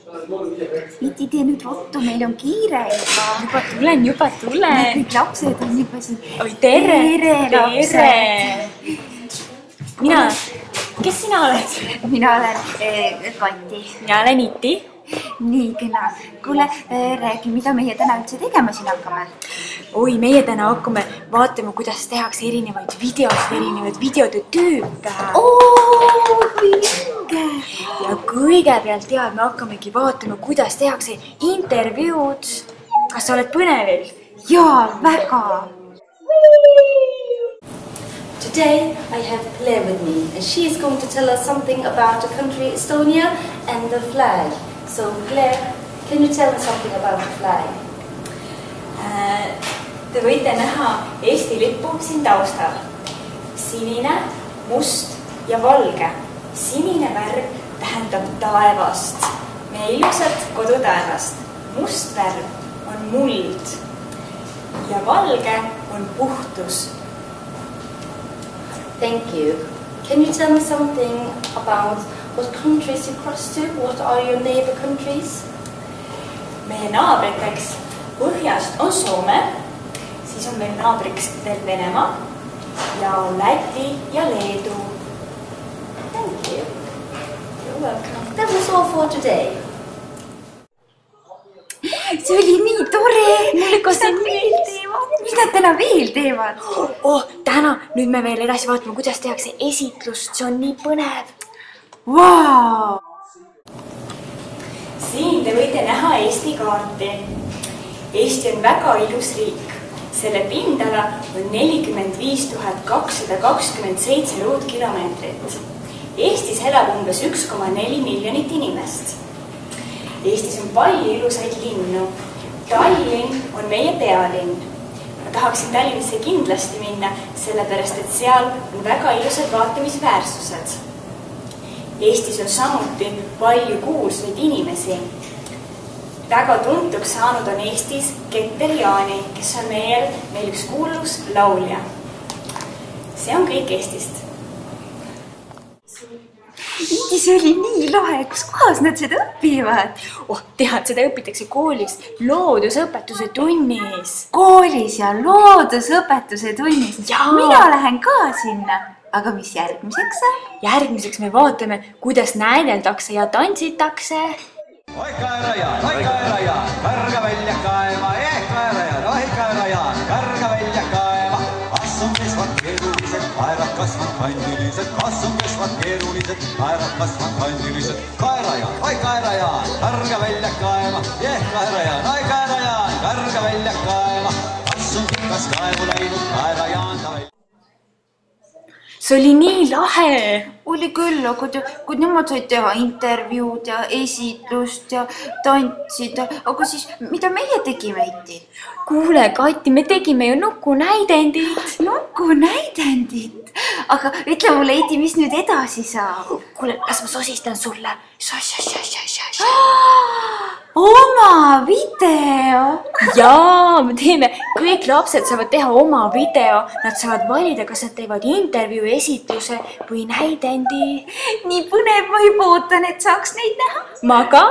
Viti, tee nüüd ruttu, meil on kiire Juba tulen. Kõik lapsed on juba siin. Oi, tere! Mina, kes sina oled? Mina olen Kati. Mina olen Iti. Nii, kena. Kuule, räägi, mida meie täna üldse tegema siin hakkame? Oi, meie täna hakkame vaatama, kuidas tehakse erinevaid videode tüüpe. Vinge! Ja kõigepealt tead, me hakkamegi vaatama, kuidas tehakse intervjuud. Kas sa oled põnevil? Jaa, väga! Today I have Claire with me and she is going to tell us something about the country Estonia and the flag. So Claire, can you tell us something about the flag? Te võite näha Eesti lippu siin taustal. Sinine, must ja valge. Sinine värv tähendab taevast. Meie ilusat kodutaevast. Must värv on muld ja valge on puhtus. Thank you. Can you tell me something about what countries you cross to? What are your neighbor countries? Meie naabriteks põhjast on Soome, siis on meil naabriks veel Venemaa ja Läti ja Leedu. Thank you. You're welcome. That was all for today. See oli nii tore! Mida täna veel teevad? Täna, nüüd me veel edasi vaatame, kuidas tehakse esitlust. See on nii põnev. Vau! Siin te võite näha Eesti kaarti. Eesti on väga ilus riik. Selle pindala on 45 227 ruutkilomeetrit. Eestis elab umbes 1,4 miljonit inimest. Eestis on palju ilusaid linnu. Tallinn on meie pealinn. Ma tahaksin Tallinnasse kindlasti minna, sellepärast et seal on väga ilusad vaatamisväärsused. Eestis on samuti palju kuulsaid inimesi. Väga tuntuks saanud on Eestis Keter Jaani, kes on meil üks kuulus laulja. See on kõik Eestist. Iti, see oli nii lahe, kus kohas nad seda õpivad? Tead, seda õpitakse koolis loodusõpetuse tunnis. Koolis ja loodusõpetuse tunnis? Mina lähen ka sinna. Aga mis järgmiseks saab? Järgmiseks me vaatame, kuidas näideldakse ja tantsitakse. Oi kaerajaan, karga välja kaema, kaerajaan, karga välja kaema. Kas on kesvad keerulised, kaerad kasvad kandilised, kas on kesvad keerulised, kaerad kasvad kandilised. Kaerajaan, karga välja kaema, kaerajaan, karga välja kaema. Kas on pikas kaevu läinud, kaerajaan ta välja. See oli nii lahe! Oli küll, kui nemad said teha intervjuud ja esitlust ja tantsida, aga siis mida meie tegime, Iti? Kuule, Kati, me tegime ju nukunäidendit. Nukunäidendit? Aga ütle mulle, Iti, mis nüüd edasi saab? Kuule, las ma sosistan sulle. Oma video! Jaa, me teeme. Kõik lapsed saavad teha oma video. Nad saavad valida, kas nad teevad intervjuu, esitluse või näidendi. Nii põnev, ma juba ootan, et saaks neid näha. Ma ka!